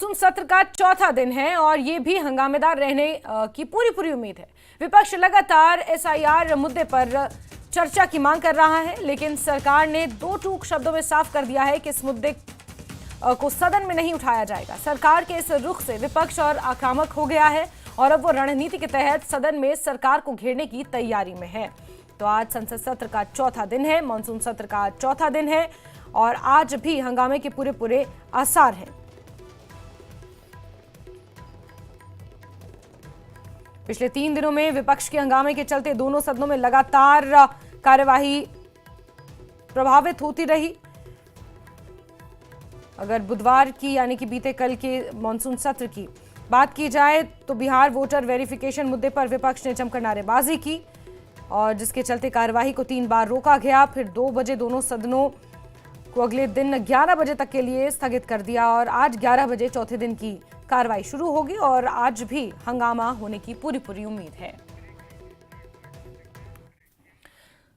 Monsoon सत्र का चौथा दिन है और ये भी हंगामेदार रहने की पूरी उम्मीद है। विपक्ष लगातार एसआईआर मुद्दे पर चर्चा की मांग कर रहा है, लेकिन सरकार ने दो टूक शब्दों में साफ कर दिया है कि इस मुद्दे को सदन में नहीं उठाया जाएगा। सरकार के इस रुख से विपक्ष और आक्रामक हो गया है और अब वो रणनीति के तहत सदन में सरकार को घेरने की तैयारी में है। तो आज संसद सत्र का चौथा दिन है, मानसून सत्र का चौथा दिन है और आज भी हंगामे के पूरे आसार हैं। पिछले 3 दिनों में विपक्ष के हंगामे के चलते दोनों सदनों में लगातार कार्यवाही प्रभावित होती रही। अगर बुधवार की यानी कि बीते कल के मानसून सत्र की बात की जाए तो बिहार वोटर वेरिफिकेशन मुद्दे पर विपक्ष ने जमकर नारेबाजी की और जिसके चलते कार्यवाही को 3 बार रोका गया। फिर 2 बजे दोनों सदनों को अगले दिन 11 बजे तक के लिए स्थगित कर दिया और आज 11 बजे चौथे दिन की कार्रवाई शुरू होगी और आज भी हंगामा होने की पूरी उम्मीद है।